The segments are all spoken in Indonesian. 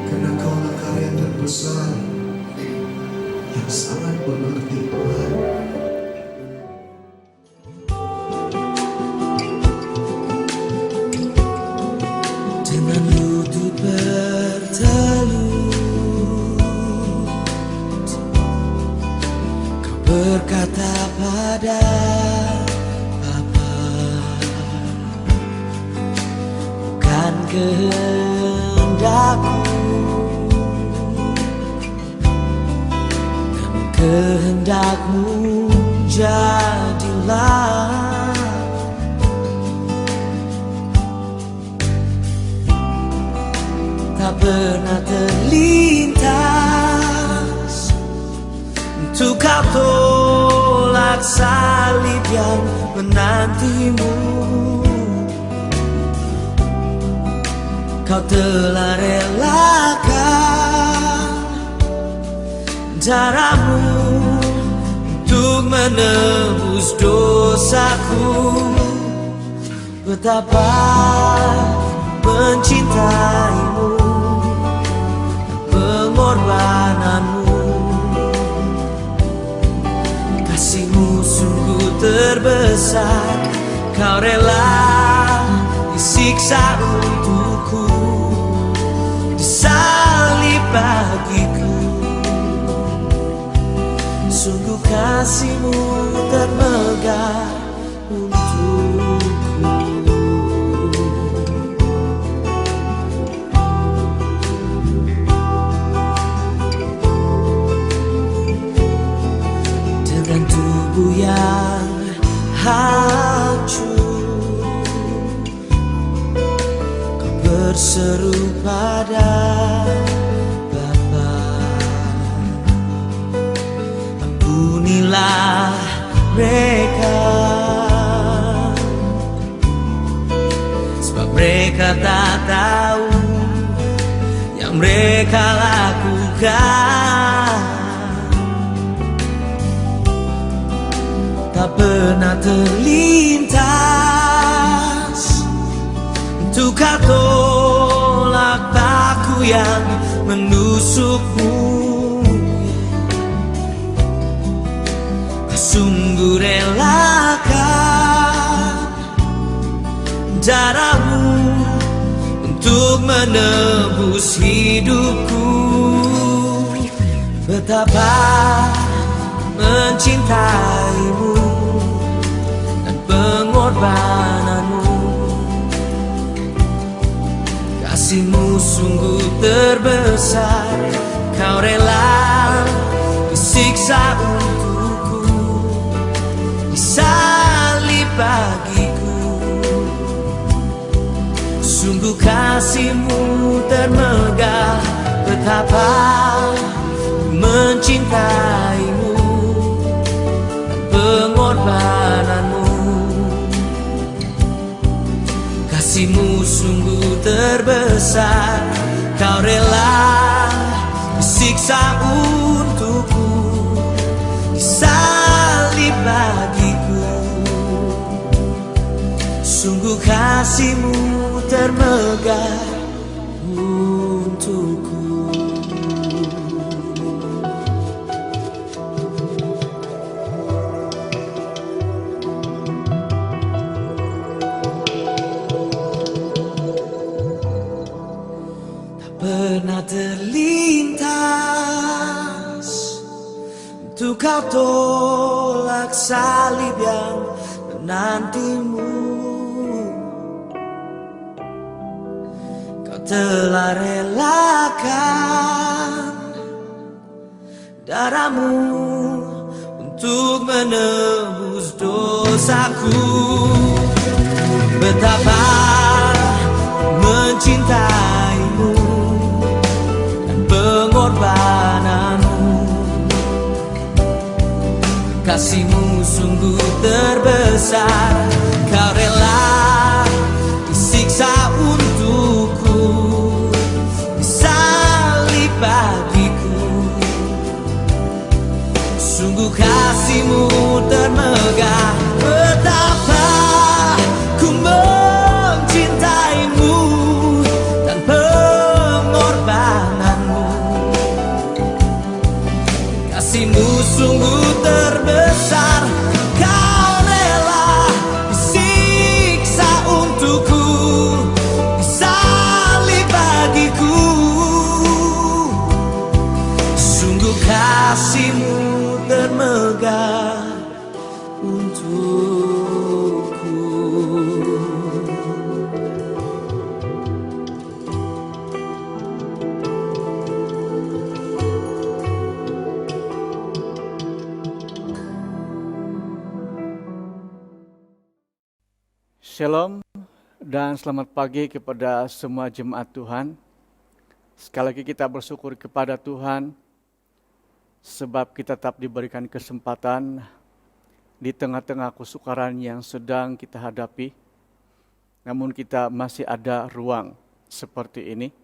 Karena Kaulah karya terbesar yang sangat berarti Tuhan. Dengan lutut bertelut, Kau berkata pada Bapa, bukan kehendakku, namun kehendak-Mu jadilah. Tak pernah terlintas untuk Kau tolak salib yang menantimu. Kau telah relakan darah-Mu untuk menebus dosaku. Betapa mencintaimu, pengorbananmu, kasih-Mu sungguh terbesar. Kau rela disiksa untukku, disalib bagiku. Sungguh kasih-Mu termegah untukku. Dengan tubuh yang hancur, Kau berseru pada Bapa, ampunilah mereka, sebab mereka tak tahu yang mereka lakukan. Tak pernah terlintas untuk Kau tolak paku yang menusukmu. Kau sungguh relakan darah-Mu untuk menebus hidupku. Betapa mencintaimu dan pengorbananmu, kasih-Mu sungguh terbesar. Kau rela disiksa untukku, disalib bagiku. Sungguh kasih-Mu termegah. Betapa mencintaimu, pengorbananmu, kasih-Mu sungguh terbesar. Kau rela disiksa untukku, disalib bagiku. Sungguh kasih-Mu termegah untukku. Pernah terlintas untuk Kau tolak salib yang menantimu. Kau telah relakan darah-Mu untuk menebus dosaku. Betapa mencintaimu dan pengorbananmu, kasih-Mu sungguh terbesar. Kau rela disiksa untukku, disalib bagiku. Sungguh kasih-Mu termegah. Betapa ku mencintai-Mu dan pengorbanan-Mu. Kasih-Mu sungguh terbesar. Kau rela disiksa untukku, disalib bagiku. Sungguh kasih-Mu termegah untukku. Shalom dan selamat pagi kepada semua jemaat Tuhan. Sekali lagi kita bersyukur kepada Tuhan sebab kita tetap diberikan kesempatan di tengah-tengah kesukaran yang sedang kita hadapi. Namun kita masih ada ruang seperti ini.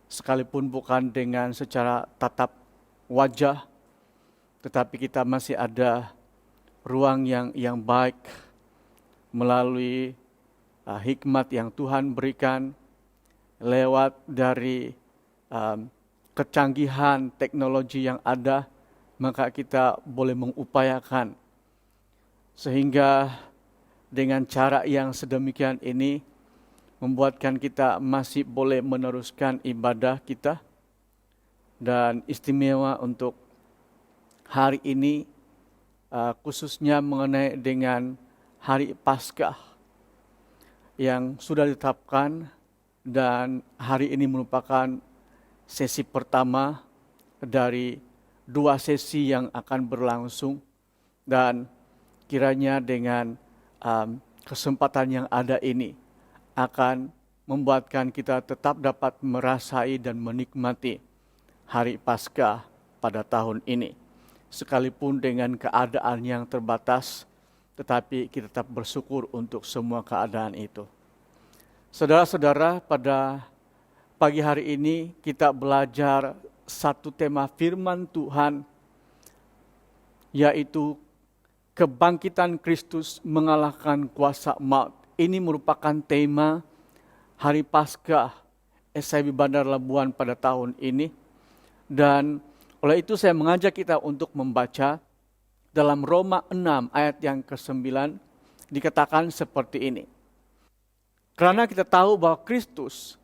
Sekalipun bukan dengan secara tatap wajah, tetapi kita masih ada ruang yang baik melalui hikmat yang Tuhan berikan lewat dari kecanggihan teknologi yang ada, maka kita boleh mengupayakan sehingga dengan cara yang sedemikian ini membuatkan kita masih boleh meneruskan ibadah kita. Dan istimewa untuk hari ini khususnya mengenai dengan Hari Paskah yang sudah ditetapkan, dan hari ini merupakan sesi pertama dari 2 sesi yang akan berlangsung. Dan kiranya dengan kesempatan yang ada ini akan membuatkan kita tetap dapat merasai dan menikmati Hari Paskah pada tahun ini. Sekalipun dengan keadaan yang terbatas, tetapi kita tetap bersyukur untuk semua keadaan itu. Saudara-saudara, pada pagi hari ini kita belajar satu tema firman Tuhan, yaitu kebangkitan Kristus mengalahkan kuasa maut. Ini merupakan tema Hari Paskah SIB Bandar Labuan pada tahun ini. Dan oleh itu saya mengajak kita untuk membaca dalam Roma 6 ayat yang ke-9 dikatakan seperti ini. Karena kita tahu bahwa Kristus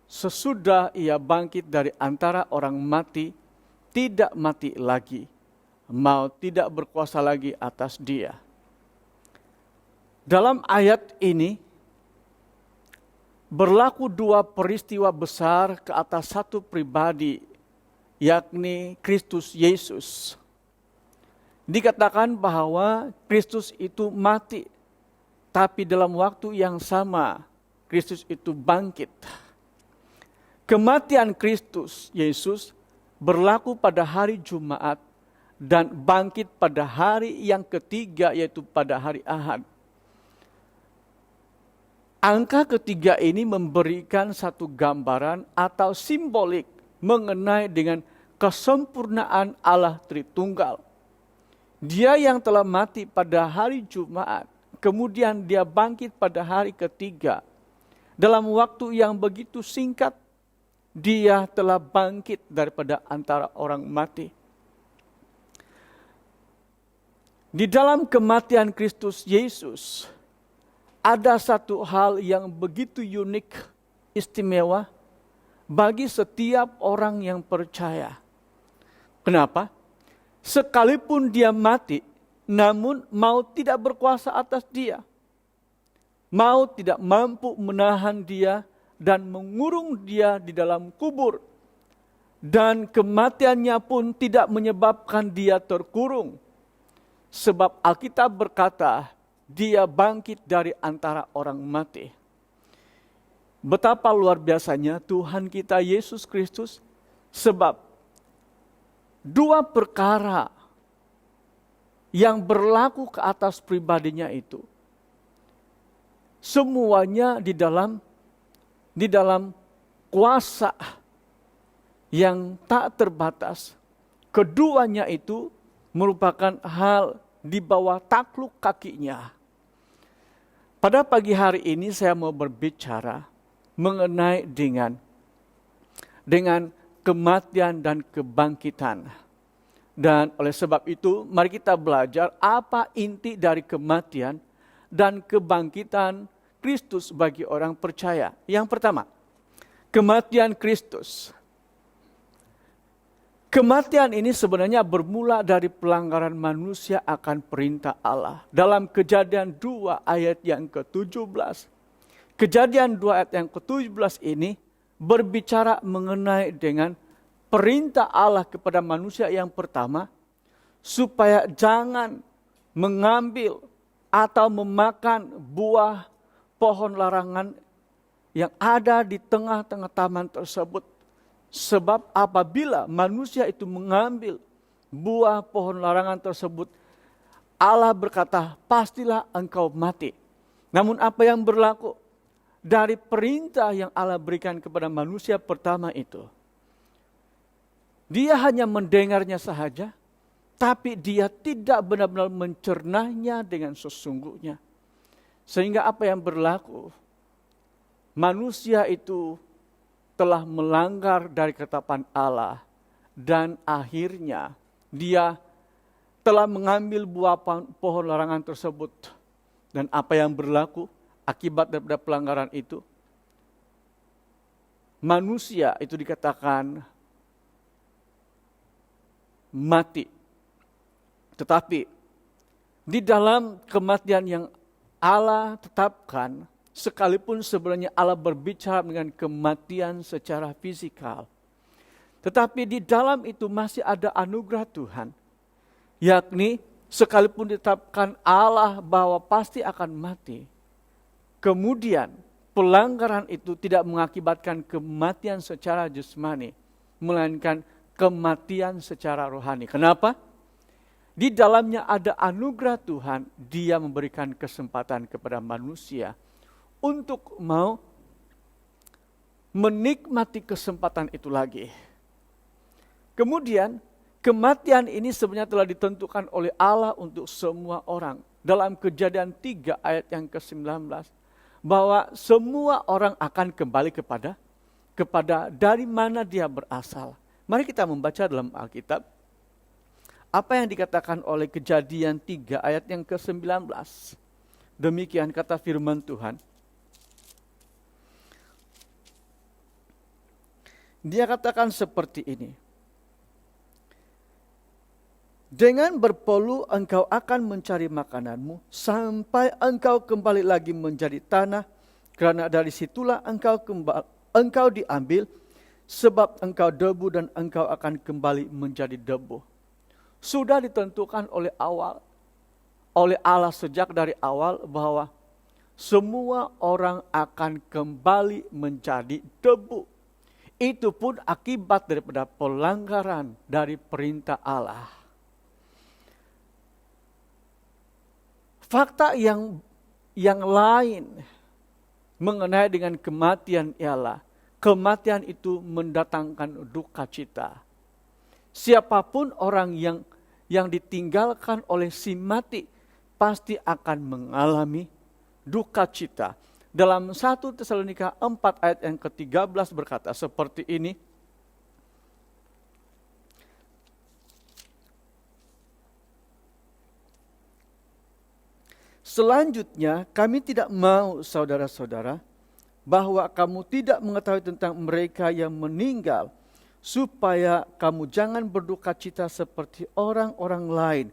sesudah ia bangkit dari antara orang mati, tidak mati lagi. Maut tidak berkuasa lagi atas dia. Dalam ayat ini berlaku 2 peristiwa besar ke atas satu pribadi, yakni Kristus Yesus. Dikatakan bahwa Kristus itu mati, tapi dalam waktu yang sama Kristus itu bangkit. Kematian Kristus Yesus berlaku pada hari Jumat dan bangkit pada hari yang ketiga, yaitu pada hari Ahad. Angka ketiga ini memberikan satu gambaran atau simbolik mengenai dengan kesempurnaan Allah Tritunggal. Dia yang telah mati pada hari Jumat, kemudian dia bangkit pada hari ketiga. Dalam waktu yang begitu singkat, dia telah bangkit daripada antara orang mati. Di dalam kematian Kristus Yesus, ada satu hal yang begitu unik, istimewa, bagi setiap orang yang percaya. Kenapa? Sekalipun dia mati, namun maut tidak berkuasa atas dia. Maut tidak mampu menahan dia dan mengurung dia di dalam kubur. Dan kematiannya pun tidak menyebabkan dia terkurung. Sebab Alkitab berkata, dia bangkit dari antara orang mati. Betapa luar biasanya Tuhan kita Yesus Kristus, sebab 2 perkara yang berlaku ke atas pribadinya itu semuanya di dalam kuasa yang tak terbatas. Keduanya itu merupakan hal di bawah takluk kakinya. Pada pagi hari ini saya mau berbicara mengenai dengan kematian dan kebangkitan. Dan oleh sebab itu mari kita belajar apa inti dari kematian dan kebangkitan Kristus bagi orang percaya. Yang pertama, kematian Kristus. Kematian ini sebenarnya bermula dari pelanggaran manusia akan perintah Allah. Dalam Kejadian 2 ayat yang ke-17. Kejadian 2 ayat yang ke-17 ini berbicara mengenai dengan perintah Allah kepada manusia yang pertama, supaya jangan mengambil atau memakan buah pohon larangan yang ada di tengah-tengah taman tersebut. Sebab apabila manusia itu mengambil buah pohon larangan tersebut, Allah berkata, pastilah engkau mati. Namun apa yang berlaku? Dari perintah yang Allah berikan kepada manusia pertama itu, dia hanya mendengarnya sahaja, tapi dia tidak benar-benar mencernanya dengan sesungguhnya. Sehingga apa yang berlaku? Manusia itu telah melanggar dari ketetapan Allah. Dan akhirnya dia telah mengambil buah pohon larangan tersebut. Dan apa yang berlaku akibat daripada pelanggaran itu? Manusia itu dikatakan mati. Tetapi di dalam kematian yang Allah tetapkan, sekalipun sebenarnya Allah berbicara dengan kematian secara fisikal, tetapi di dalam itu masih ada anugerah Tuhan. Yakni sekalipun ditetapkan Allah bahwa pasti akan mati, kemudian pelanggaran itu tidak mengakibatkan kematian secara jasmani, melainkan kematian secara rohani. Kenapa? Di dalamnya ada anugerah Tuhan, dia memberikan kesempatan kepada manusia untuk mau menikmati kesempatan itu lagi. Kemudian kematian ini sebenarnya telah ditentukan oleh Allah untuk semua orang. Dalam Kejadian 3 ayat yang ke-19, bahwa semua orang akan kembali kepada dari mana dia berasal. Mari kita membaca dalam Alkitab. Apa yang dikatakan oleh Kejadian 3 ayat yang ke-19. Demikian kata firman Tuhan. Dia katakan seperti ini. Dengan berpolu engkau akan mencari makananmu sampai engkau kembali lagi menjadi tanah, karena dari situlah engkau diambil, sebab engkau debu dan engkau akan kembali menjadi debu. Sudah ditentukan oleh Allah sejak dari awal bahwa semua orang akan kembali menjadi debu. Itu pun akibat daripada pelanggaran dari perintah Allah. Fakta yang lain mengenai dengan kematian ialah kematian itu mendatangkan duka cita. Siapapun orang yang ditinggalkan oleh si mati pasti akan mengalami duka cita. Dalam 1 Tesalonika 4 ayat yang ke-13 berkata seperti ini. Selanjutnya kami tidak mau saudara-saudara bahwa kamu tidak mengetahui tentang mereka yang meninggal, supaya kamu jangan berduka cita seperti orang-orang lain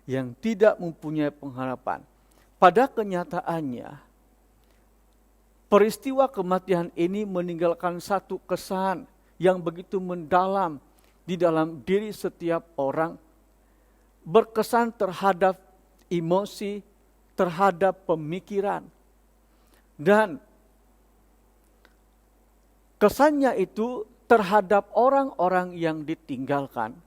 yang tidak mempunyai pengharapan. Pada kenyataannya, peristiwa kematian ini meninggalkan satu kesan yang begitu mendalam di dalam diri setiap orang, berkesan terhadap emosi, terhadap pemikiran. Dan kesannya itu terhadap orang-orang yang ditinggalkan.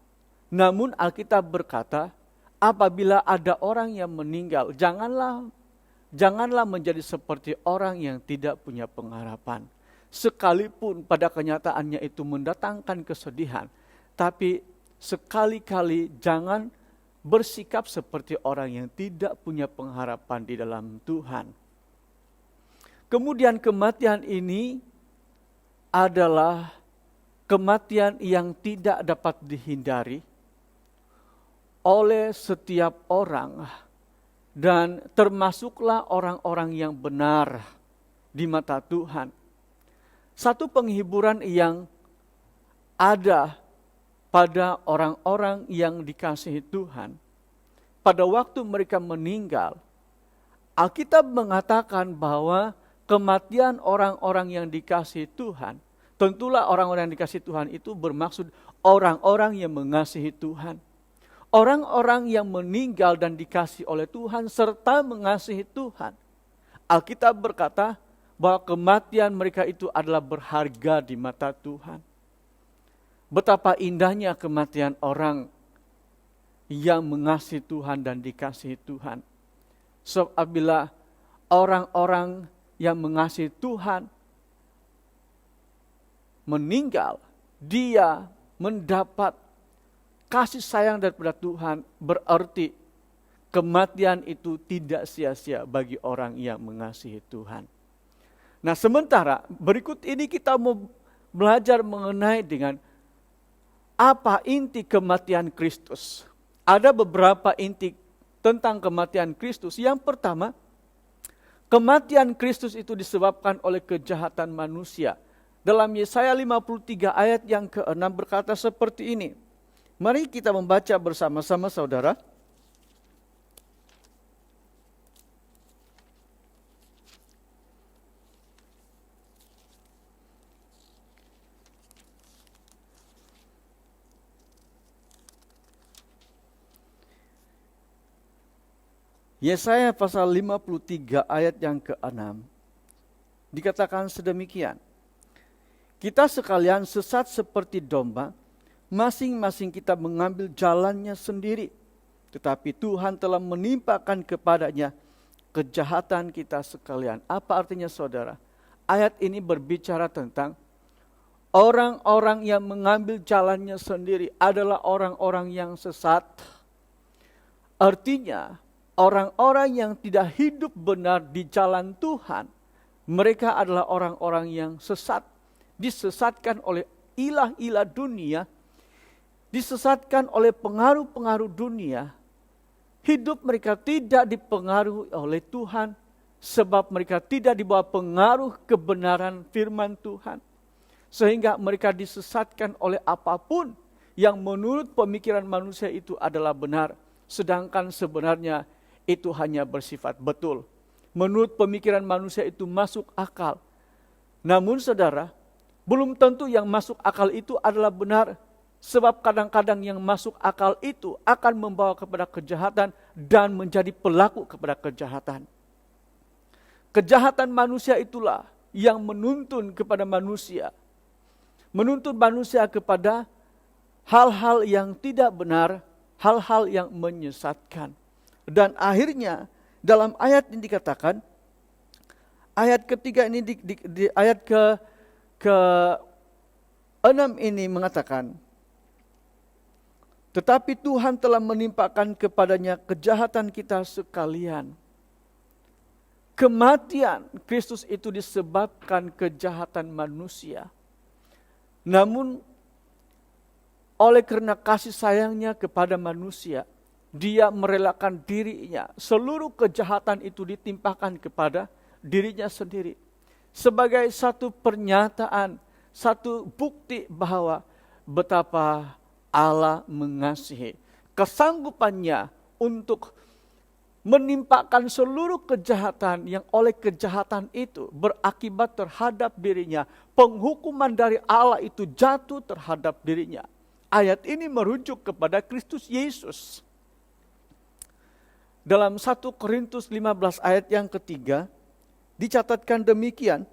Namun Alkitab berkata, apabila ada orang yang meninggal, janganlah menjadi seperti orang yang tidak punya pengharapan. Sekalipun pada kenyataannya itu mendatangkan kesedihan, tapi sekali-kali jangan bersikap seperti orang yang tidak punya pengharapan di dalam Tuhan. Kemudian kematian ini adalah kematian yang tidak dapat dihindari oleh setiap orang, dan termasuklah orang-orang yang benar di mata Tuhan. Satu penghiburan yang ada pada orang-orang yang dikasihi Tuhan, pada waktu mereka meninggal, Alkitab mengatakan bahwa kematian orang-orang yang dikasihi Tuhan, tentulah orang-orang yang dikasihi Tuhan itu bermaksud orang-orang yang mengasihi Tuhan. Orang-orang yang meninggal dan dikasihi oleh Tuhan serta mengasihi Tuhan. Alkitab berkata bahwa kematian mereka itu adalah berharga di mata Tuhan. Betapa indahnya kematian orang yang mengasihi Tuhan dan dikasihi Tuhan. Sebab apabila orang-orang yang mengasihi Tuhan meninggal, dia mendapat kasih sayang daripada Tuhan, berarti kematian itu tidak sia-sia bagi orang yang mengasihi Tuhan. Nah, sementara berikut ini kita mau belajar mengenai dengan apa inti kematian Kristus. Ada beberapa inti tentang kematian Kristus. Yang pertama, kematian Kristus itu disebabkan oleh kejahatan manusia. Dalam Yesaya 53 ayat yang ke-6 berkata seperti ini. Mari kita membaca bersama-sama saudara. Yesaya pasal 53 ayat yang ke-6 dikatakan sedemikian. Kita sekalian sesat seperti domba, masing-masing kita mengambil jalannya sendiri. Tetapi Tuhan telah menimpakan kepadanya kejahatan kita sekalian. Apa artinya saudara? Ayat ini berbicara tentang orang-orang yang mengambil jalannya sendiri adalah orang-orang yang sesat. Artinya, orang-orang yang tidak hidup benar di jalan Tuhan, mereka adalah orang-orang yang sesat, disesatkan oleh ilah-ilah dunia, disesatkan oleh pengaruh-pengaruh dunia. Hidup mereka tidak dipengaruhi oleh Tuhan, sebab mereka tidak dibawa pengaruh kebenaran firman Tuhan. Sehingga mereka disesatkan oleh apapun yang menurut pemikiran manusia itu adalah benar, sedangkan sebenarnya itu hanya bersifat betul. Menurut pemikiran manusia itu masuk akal. Namun saudara, belum tentu yang masuk akal itu adalah benar. Sebab kadang-kadang yang masuk akal itu akan membawa kepada kejahatan dan menjadi pelaku kepada kejahatan. Kejahatan manusia itulah yang menuntun kepada manusia. Menuntun manusia kepada hal-hal yang tidak benar, hal-hal yang menyesatkan. Dan akhirnya dalam ayat ini dikatakan, ayat ketiga ini di ayat ke-6 ini mengatakan, tetapi Tuhan telah menimpakan kepadanya kejahatan kita sekalian. Kematian Kristus itu disebabkan kejahatan manusia. Namun oleh karena kasih sayangnya kepada manusia, dia merelakan dirinya, seluruh kejahatan itu ditimpakan kepada dirinya sendiri. Sebagai satu pernyataan, satu bukti bahwa betapa Allah mengasihi. Kesanggupannya untuk menimpakan seluruh kejahatan yang oleh kejahatan itu berakibat terhadap dirinya. Penghukuman dari Allah itu jatuh terhadap dirinya. Ayat ini merujuk kepada Kristus Yesus. Dalam 1 Korintus 15 ayat yang ketiga, dicatatkan demikian.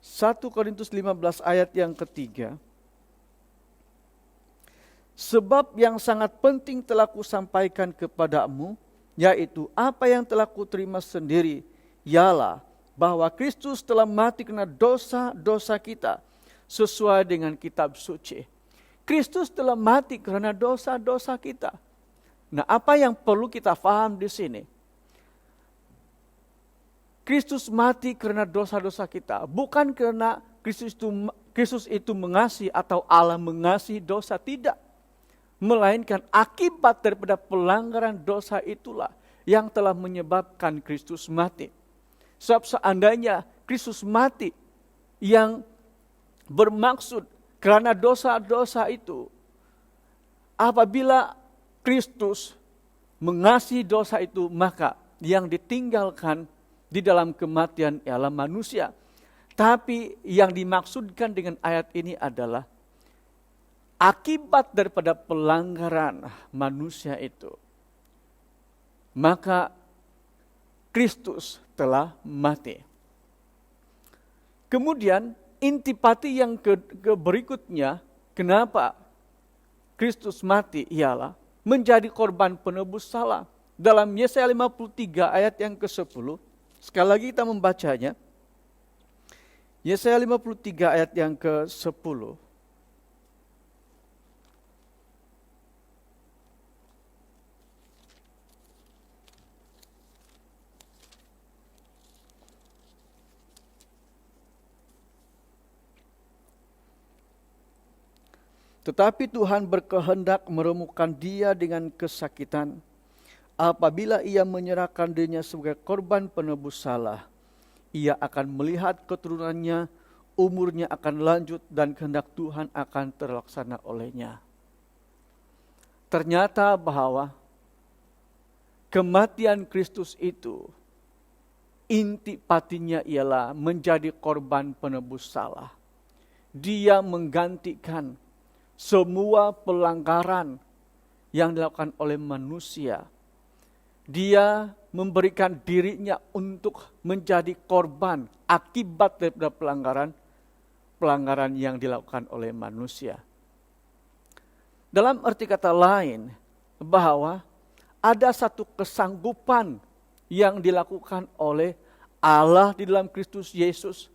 1 Korintus 15 ayat yang ketiga. Sebab yang sangat penting telah kusampaikan kepadamu, yaitu apa yang telah kuterima sendiri, ialah bahwa Kristus telah mati karena dosa-dosa kita, sesuai dengan kitab suci. Kristus telah mati karena dosa-dosa kita. Nah, apa yang perlu kita paham di sini? Kristus mati karena dosa-dosa kita, bukan karena Kristus itu mengasihi atau Allah mengasihi dosa, tidak. Melainkan akibat daripada pelanggaran dosa itulah yang telah menyebabkan Kristus mati. Sebab seandainya Kristus mati yang bermaksud karena dosa-dosa itu, apabila Kristus mengasihi dosa itu, maka yang ditinggalkan di dalam kematian ialah manusia. Tapi yang dimaksudkan dengan ayat ini adalah akibat daripada pelanggaran manusia itu, maka Kristus telah mati. Kemudian intipati yang berikutnya, kenapa Kristus mati ialah menjadi korban penebus salah. Dalam Yesaya 53 ayat yang ke-10, sekali lagi kita membacanya. Yesaya 53 ayat yang ke-10. Tetapi Tuhan berkehendak meremukkan dia dengan kesakitan apabila ia menyerahkan dirinya sebagai korban penebus salah. Ia akan melihat keturunannya, umurnya akan lanjut dan kehendak Tuhan akan terlaksana olehnya. Ternyata bahwa kematian Kristus itu intipatinya ialah menjadi korban penebus salah. Dia menggantikan semua pelanggaran yang dilakukan oleh manusia. Dia memberikan dirinya untuk menjadi korban akibat daripada pelanggaran yang dilakukan oleh manusia. Dalam arti kata lain, bahwa ada satu kesanggupan yang dilakukan oleh Allah di dalam Kristus Yesus.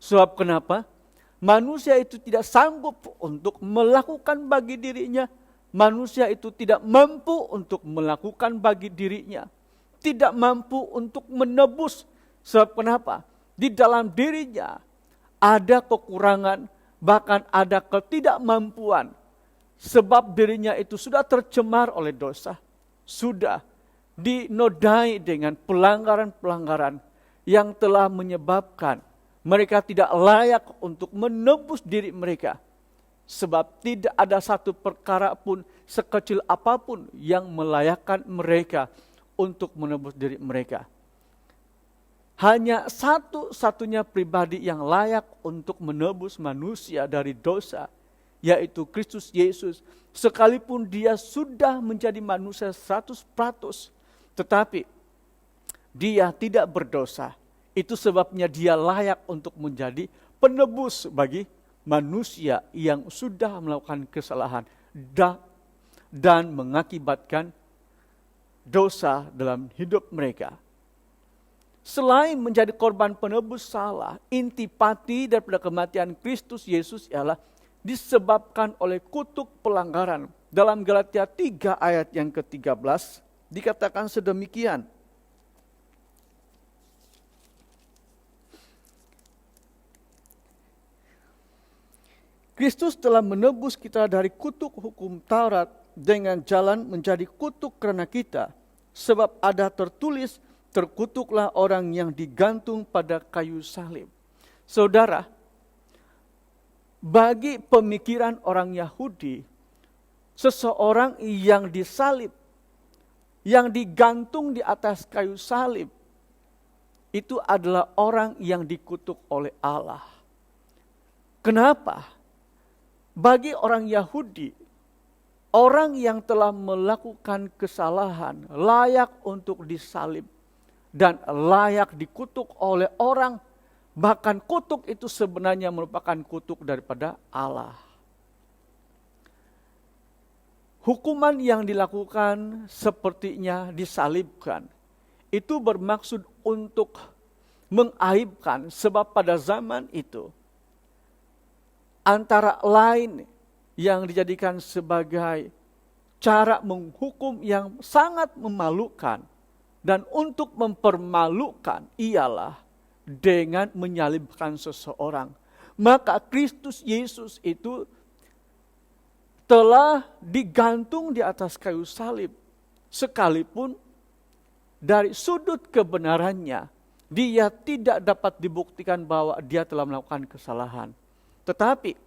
Sebab kenapa? Manusia itu tidak sanggup untuk melakukan bagi dirinya. Manusia itu tidak mampu untuk melakukan bagi dirinya. Tidak mampu untuk menebus. Sebab kenapa? Di dalam dirinya ada kekurangan, bahkan ada ketidakmampuan. Sebab dirinya itu sudah tercemar oleh dosa. Sudah dinodai dengan pelanggaran-pelanggaran yang telah menyebabkan mereka tidak layak untuk menebus diri mereka. Sebab tidak ada satu perkara pun sekecil apapun yang melayakkan mereka untuk menebus diri mereka. Hanya satu-satunya pribadi yang layak untuk menebus manusia dari dosa, yaitu Kristus Yesus. Sekalipun dia sudah menjadi manusia 100%, tetapi dia tidak berdosa. Itu sebabnya dia layak untuk menjadi penebus bagi manusia yang sudah melakukan kesalahan dan mengakibatkan dosa dalam hidup mereka. Selain menjadi korban penebus salah, intipati daripada kematian Kristus Yesus ialah disebabkan oleh kutuk pelanggaran. Dalam Galatia 3 ayat yang ke-13 dikatakan sedemikian. Kristus telah menebus kita dari kutuk hukum Taurat dengan jalan menjadi kutuk karena kita. Sebab ada tertulis, terkutuklah orang yang digantung pada kayu salib. Saudara, bagi pemikiran orang Yahudi, seseorang yang disalib, yang digantung di atas kayu salib, itu adalah orang yang dikutuk oleh Allah. Kenapa? Bagi orang Yahudi, orang yang telah melakukan kesalahan layak untuk disalib dan layak dikutuk oleh orang. Bahkan kutuk itu sebenarnya merupakan kutuk daripada Allah. hukuman yang dilakukan sepertinya disalibkan. Itu bermaksud untuk mengaibkan, sebab pada zaman itu antara lain yang dijadikan sebagai cara menghukum yang sangat memalukan dan untuk mempermalukan ialah dengan menyalibkan seseorang. Maka Kristus Yesus itu telah digantung di atas kayu salib, sekalipun dari sudut kebenarannya dia tidak dapat dibuktikan bahwa dia telah melakukan kesalahan. Tetapi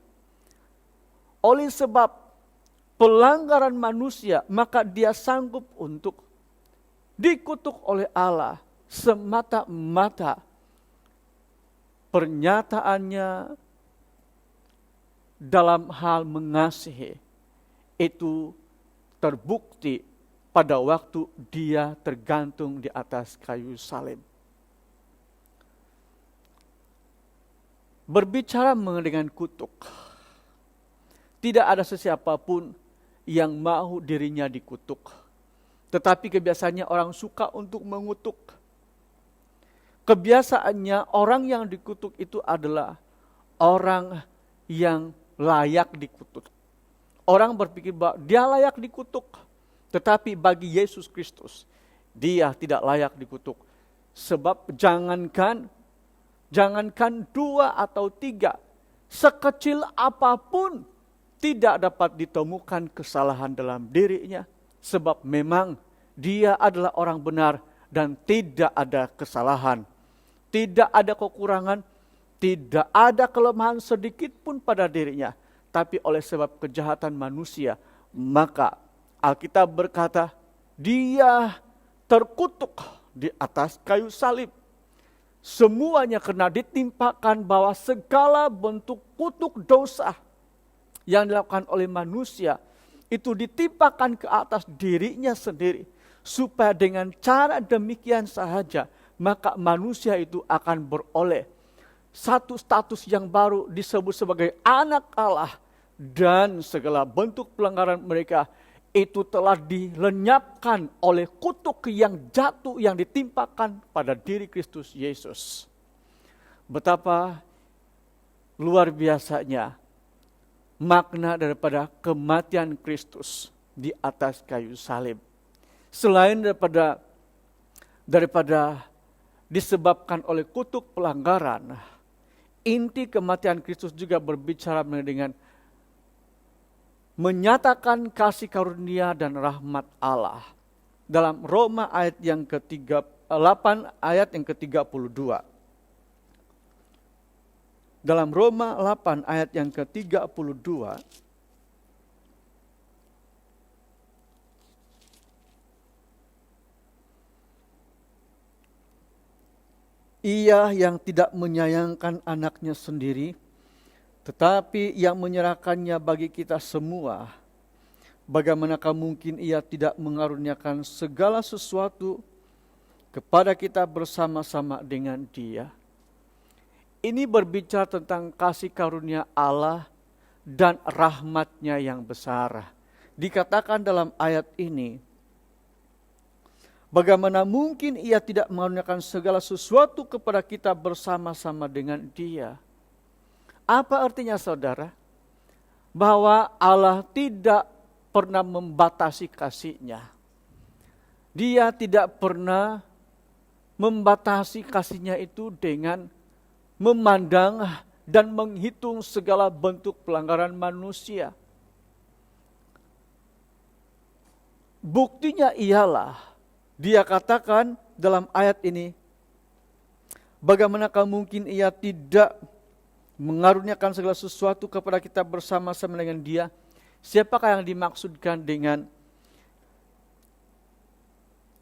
oleh sebab pelanggaran manusia, maka dia sanggup untuk dikutuk oleh Allah semata-mata pernyataannya dalam hal mengasihi itu terbukti pada waktu dia tergantung di atas kayu salib. Berbicara dengan kutuk, tidak ada sesiapapun yang mau dirinya dikutuk. Tetapi kebiasaannya orang suka untuk mengutuk. Kebiasaannya orang yang dikutuk itu adalah orang yang layak dikutuk. Orang berpikir bahwa dia layak dikutuk. Tetapi bagi Yesus Kristus, dia tidak layak dikutuk. Sebab jangankan 2 atau 3, sekecil apapun tidak dapat ditemukan kesalahan dalam dirinya. Sebab memang dia adalah orang benar dan tidak ada kesalahan. Tidak ada kekurangan, tidak ada kelemahan sedikit pun pada dirinya. Tapi oleh sebab kejahatan manusia, maka Alkitab berkata, dia terkutuk di atas kayu salib. Semuanya karena ditimpakan bahwa segala bentuk kutuk dosa yang dilakukan oleh manusia itu ditimpakan ke atas dirinya sendiri. Supaya dengan cara demikian sahaja, maka manusia itu akan beroleh satu status yang baru disebut sebagai anak Allah. Dan segala bentuk pelanggaran mereka itu telah dilenyapkan oleh kutuk yang jatuh yang ditimpakan pada diri Kristus Yesus. Betapa luar biasanya makna daripada kematian Kristus di atas kayu salib. Selain daripada disebabkan oleh kutuk pelanggaran, inti kematian Kristus juga berbicara dengan menyatakan kasih karunia dan rahmat Allah. Dalam Roma ayat yang ke-8 ayat yang ke-32. Dalam Roma 8 ayat yang ke-32. Ia yang tidak menyayangkan anaknya sendiri, tetapi yang menyerahkannya bagi kita semua, bagaimanakah mungkin ia tidak mengaruniakan segala sesuatu kepada kita bersama-sama dengan dia. Ini berbicara tentang kasih karunia Allah dan rahmatnya yang besar. Dikatakan dalam ayat ini, bagaimana mungkin ia tidak mengaruniakan segala sesuatu kepada kita bersama-sama dengan dia. Apa artinya saudara? Bahwa Allah tidak pernah membatasi kasih-Nya. Dia tidak pernah membatasi kasih-Nya itu dengan memandang dan menghitung segala bentuk pelanggaran manusia. Buktinya ialah, dia katakan dalam ayat ini, bagaimanakah mungkin ia tidak mengaruniakan segala sesuatu kepada kita bersama-sama dengan dia. Siapakah yang dimaksudkan dengan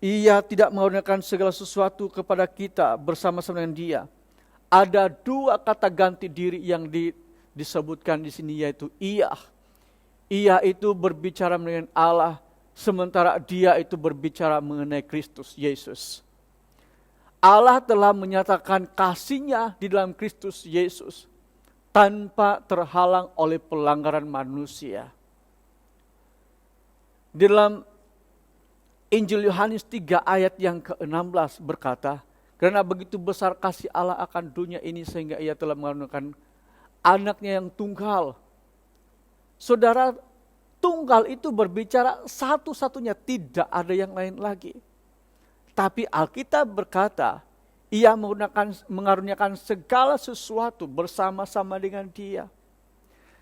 ia tidak mengaruniakan segala sesuatu kepada kita bersama-sama dengan dia? Ada 2 kata ganti diri yang disebutkan di sini, yaitu ia. Ia itu berbicara dengan Allah, sementara dia itu berbicara mengenai Kristus Yesus. Allah telah menyatakan kasih-Nya di dalam Kristus Yesus tanpa terhalang oleh pelanggaran manusia. Di dalam Injil Yohanes 3 ayat yang ke-16 berkata, karena begitu besar kasih Allah akan dunia ini sehingga ia telah mengaruniakan anaknya yang tunggal. Saudara, tunggal itu berbicara satu-satunya, tidak ada yang lain lagi. Tapi Alkitab berkata, ia mengaruniakan segala sesuatu bersama-sama dengan Dia.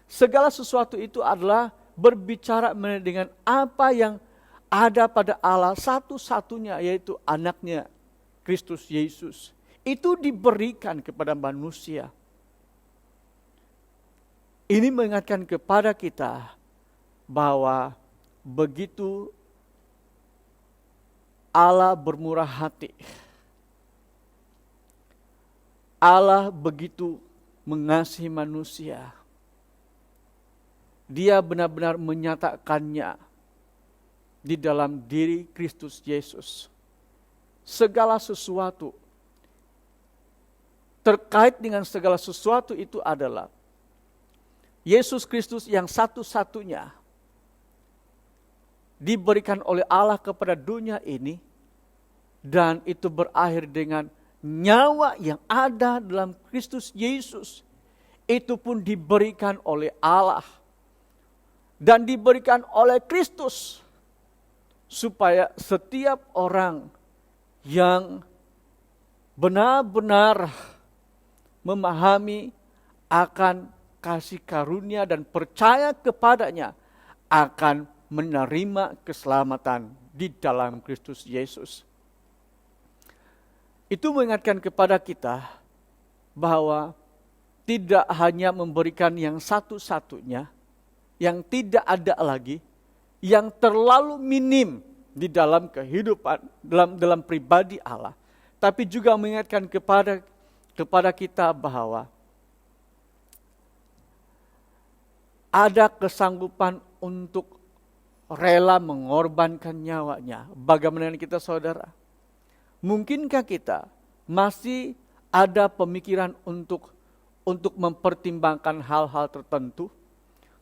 Segala sesuatu itu adalah berbicara dengan apa yang ada pada Allah satu-satunya, yaitu anaknya Kristus Yesus. Itu diberikan kepada manusia. Ini mengingatkan kepada kita bahwa begitu Allah bermurah hati, Allah begitu mengasihi manusia, Dia benar-benar menyatakannya di dalam diri Kristus Yesus. Segala sesuatu, terkait dengan segala sesuatu itu adalah Yesus Kristus yang satu-satunya diberikan oleh Allah kepada dunia ini, dan itu berakhir dengan nyawa yang ada dalam Kristus Yesus. Itu pun diberikan oleh Allah dan diberikan oleh Kristus, supaya setiap orang yang benar-benar memahami akan kasih karunia dan percaya kepadanya akan menerima keselamatan di dalam Kristus Yesus. Itu mengingatkan kepada kita bahwa tidak hanya memberikan yang satu-satunya, yang tidak ada lagi, yang terlalu minim di dalam kehidupan, dalam pribadi Allah, tapi juga mengingatkan kepada kita bahwa ada kesanggupan untuk rela mengorbankan nyawanya. Bagaimana dengan kita, saudara? Mungkinkah kita masih ada pemikiran untuk mempertimbangkan hal-hal tertentu?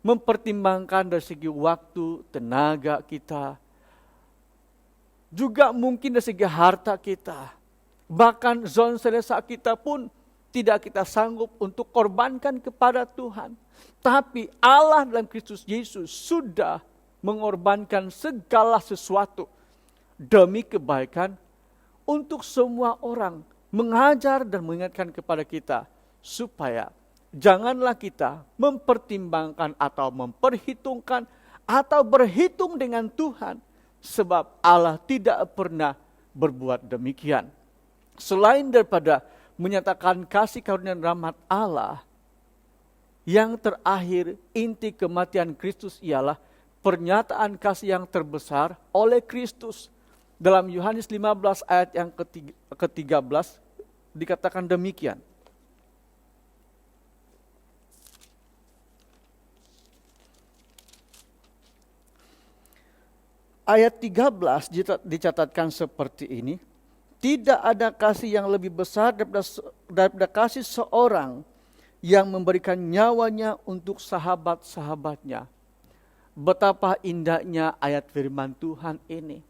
Mempertimbangkan dari segi waktu, tenaga kita, juga mungkin dari segi harta kita. Bahkan zon selesa kita pun tidak kita sanggup untuk korbankan kepada Tuhan. Tapi Allah dalam Kristus Yesus sudah mengorbankan segala sesuatu demi kebaikan untuk semua orang, mengajar dan mengingatkan kepada kita supaya janganlah kita mempertimbangkan atau memperhitungkan atau berhitung dengan Tuhan, sebab Allah tidak pernah berbuat demikian. Selain daripada menyatakan kasih karunia dan rahmat Allah, yang terakhir inti kematian Kristus ialah pernyataan kasih yang terbesar oleh Kristus. Dalam Yohanes 15 ayat yang ke-13 dikatakan demikian. Ayat 13 dicatatkan seperti ini. Tidak ada kasih yang lebih besar daripada kasih seorang yang memberikan nyawanya untuk sahabat-sahabatnya. Betapa indahnya ayat firman Tuhan ini.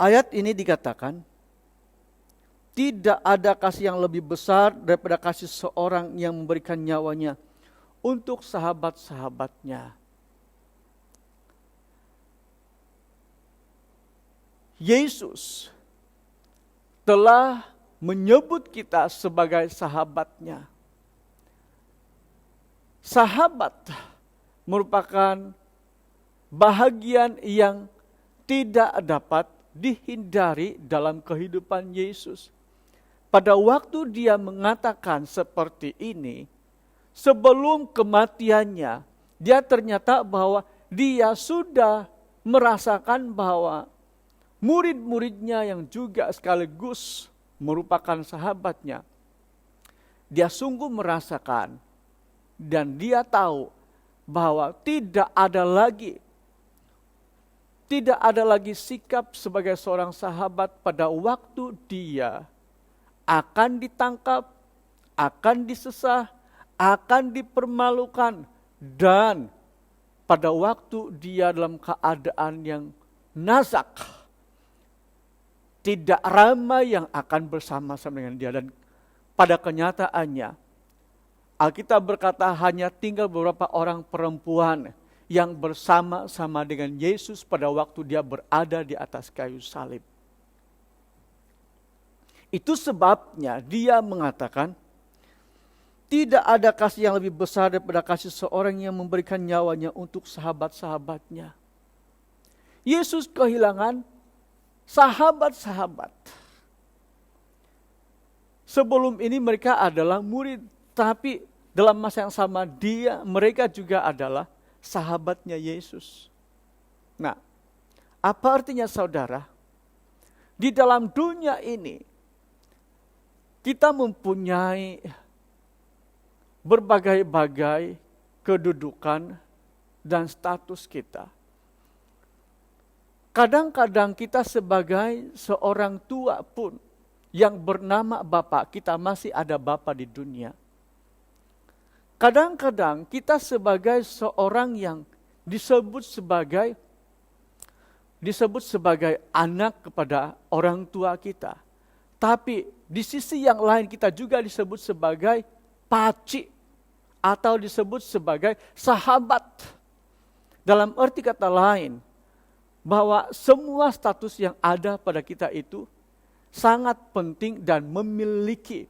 Ayat ini dikatakan, tidak ada kasih yang lebih besar daripada kasih seorang yang memberikan nyawanya untuk sahabat-sahabatnya. Yesus telah menyebut kita sebagai sahabatnya. Sahabat merupakan bahagian yang tidak dapat dihindari dalam kehidupan Yesus. Pada waktu dia mengatakan seperti ini, sebelum kematiannya, dia ternyata bahwa dia sudah merasakan bahwa murid-muridnya yang juga sekaligus merupakan sahabatnya, dia sungguh merasakan dan dia tahu bahwa tidak ada lagi sikap sebagai seorang sahabat pada waktu dia akan ditangkap, akan disesah, akan dipermalukan, dan pada waktu dia dalam keadaan yang nazak, tidak ramai yang akan bersama-sama dengan dia. Dan pada kenyataannya, Alkitab berkata hanya tinggal beberapa orang perempuan yang bersama-sama dengan Yesus pada waktu dia berada di atas kayu salib. Itu sebabnya dia mengatakan, tidak ada kasih yang lebih besar daripada kasih seorang yang memberikan nyawanya untuk sahabat-sahabatnya. Yesus kehilangan sahabat-sahabat. Sebelum ini mereka adalah murid, tapi dalam masa yang sama mereka juga adalah sahabatnya Yesus. Nah, apa artinya saudara? Di dalam dunia ini, kita mempunyai berbagai-bagai kedudukan dan status kita. Kadang-kadang kita sebagai seorang tua pun yang bernama Bapak, kita masih ada Bapak di dunia. Kadang-kadang kita sebagai seorang yang disebut sebagai anak kepada orang tua kita. Tapi di sisi yang lain kita juga disebut sebagai paci atau disebut sebagai sahabat. Dalam arti kata lain, bahwa semua status yang ada pada kita itu sangat penting dan memiliki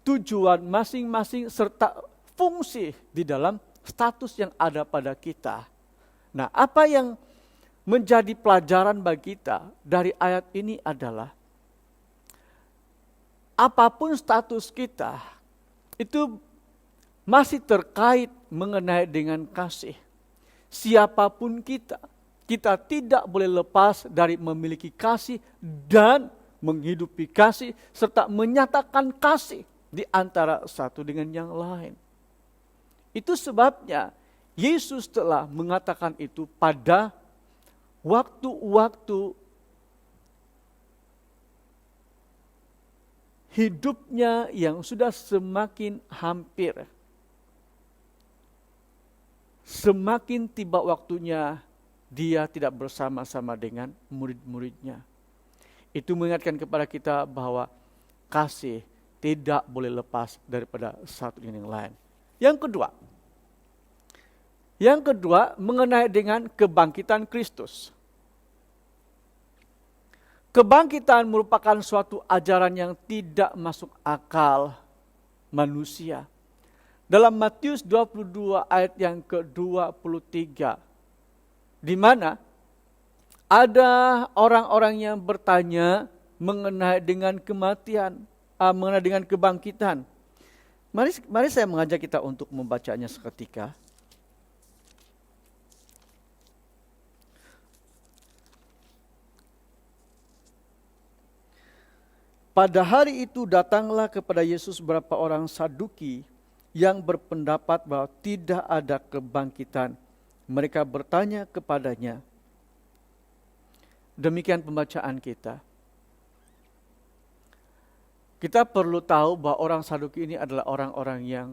tujuan masing-masing serta fungsi di dalam status yang ada pada kita. Nah, apa yang menjadi pelajaran bagi kita dari ayat ini adalah apapun status kita, itu masih terkait mengenai dengan kasih. Siapapun kita tidak boleh lepas dari memiliki kasih dan menghidupi kasih serta menyatakan kasih di antara satu dengan yang lain. Itu sebabnya Yesus telah mengatakan itu pada waktu-waktu hidupnya yang sudah semakin hampir. Semakin tiba waktunya dia tidak bersama-sama dengan murid-muridnya. Itu mengingatkan kepada kita bahwa kasih tidak boleh lepas daripada satu dengan yang lain. Yang kedua mengenai dengan kebangkitan Kristus. Kebangkitan merupakan suatu ajaran yang tidak masuk akal manusia. Dalam Matius 22 ayat yang ke-23, di mana ada orang-orang yang bertanya mengenai dengan kematian, mengenai dengan kebangkitan. Mari saya mengajak kita untuk membacanya seketika. Pada hari itu datanglah kepada Yesus beberapa orang Saduki yang berpendapat bahwa tidak ada kebangkitan. Mereka bertanya kepadanya. Demikian pembacaan kita. Kita perlu tahu bahwa orang Saduki ini adalah orang-orang yang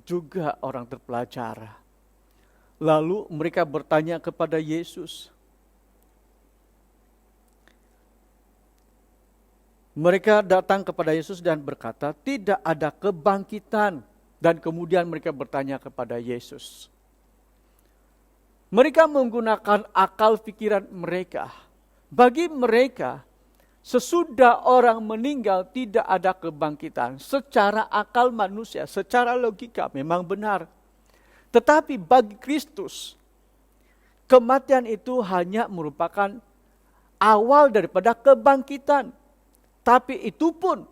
juga orang terpelajar. Lalu mereka bertanya kepada Yesus. Mereka datang kepada Yesus dan berkata, tidak ada kebangkitan. Dan kemudian mereka bertanya kepada Yesus. Mereka menggunakan akal pikiran mereka. Bagi mereka, sesudah orang meninggal tidak ada kebangkitan. Secara akal manusia, secara logika memang benar. Tetapi bagi Kristus, kematian itu hanya merupakan awal daripada kebangkitan. Tapi itu pun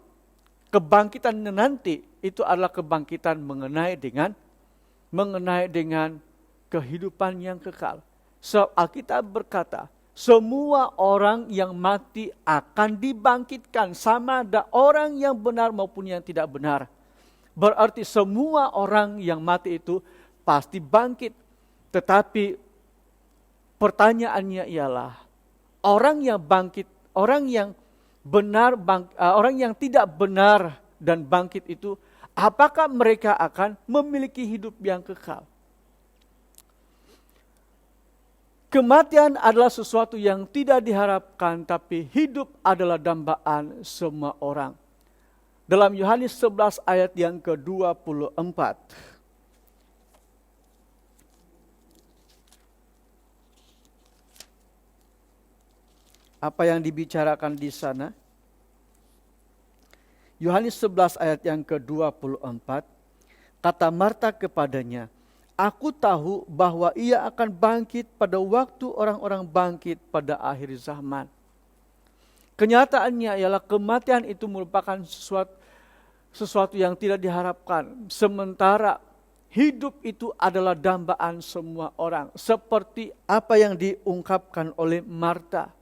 kebangkitan nanti itu adalah kebangkitan mengenai dengan kehidupan yang kekal. So, Alkitab berkata, semua orang yang mati akan dibangkitkan, sama ada orang yang benar maupun yang tidak benar. Berarti semua orang yang mati itu pasti bangkit. Tetapi pertanyaannya ialah, orang yang bangkit, orang yang tidak benar dan bangkit itu, apakah mereka akan memiliki hidup yang kekal? Kematian adalah sesuatu yang tidak diharapkan, tapi hidup adalah dambaan semua orang. Dalam Yohanes 11 ayat yang ke-24. Apa yang dibicarakan di sana? Yohanes 11 ayat yang ke-24. Kata Marta kepadanya, "Aku tahu bahwa ia akan bangkit pada waktu orang-orang bangkit pada akhir zaman." Kenyataannya ialah kematian itu merupakan sesuatu yang tidak diharapkan. Sementara hidup itu adalah dambaan semua orang. Seperti apa yang diungkapkan oleh Marta.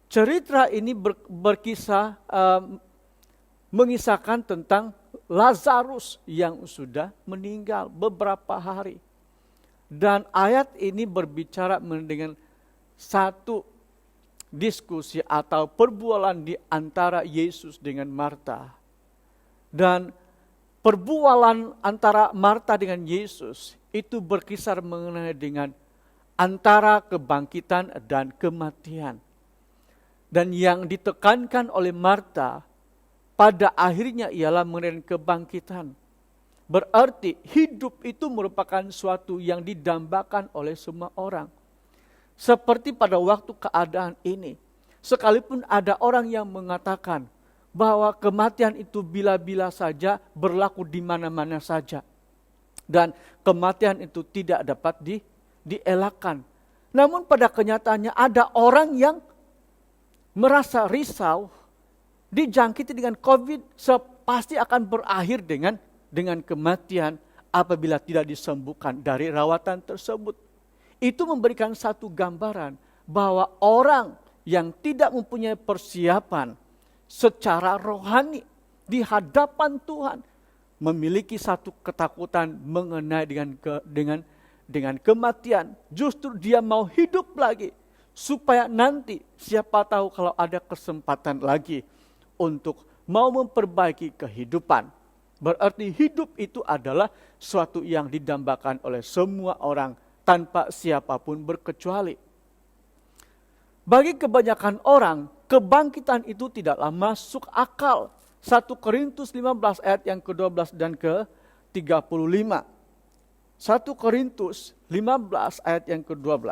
Cerita ini berkisah, mengisahkan tentang Lazarus yang sudah meninggal beberapa hari. Dan ayat ini berbicara dengan satu diskusi atau perbualan di antara Yesus dengan Marta. Dan perbualan antara Marta dengan Yesus itu berkisar mengenai dengan antara kebangkitan dan kematian. Dan yang ditekankan oleh Marta pada akhirnya ialah mengenai kebangkitan. Berarti hidup itu merupakan suatu yang didambakan oleh semua orang. Seperti pada waktu keadaan ini. Sekalipun ada orang yang mengatakan bahwa kematian itu bila-bila saja, berlaku di mana-mana saja. Dan kematian itu tidak dapat dielakkan. Namun pada kenyataannya ada orang yang merasa risau, dijangkiti dengan COVID, pasti akan berakhir dengan kematian apabila tidak disembuhkan dari rawatan tersebut. Itu memberikan satu gambaran bahwa orang yang tidak mempunyai persiapan secara rohani di hadapan Tuhan memiliki satu ketakutan mengenai dengan kematian. Justru dia mau hidup lagi supaya nanti siapa tahu kalau ada kesempatan lagi untuk mau memperbaiki kehidupan. Berarti hidup itu adalah suatu yang didambakan oleh semua orang tanpa siapapun berkecuali. Bagi kebanyakan orang, kebangkitan itu tidaklah masuk akal. 1 Korintus 15 ayat yang ke-12 dan ke-35. 1 Korintus 15 ayat yang ke-12.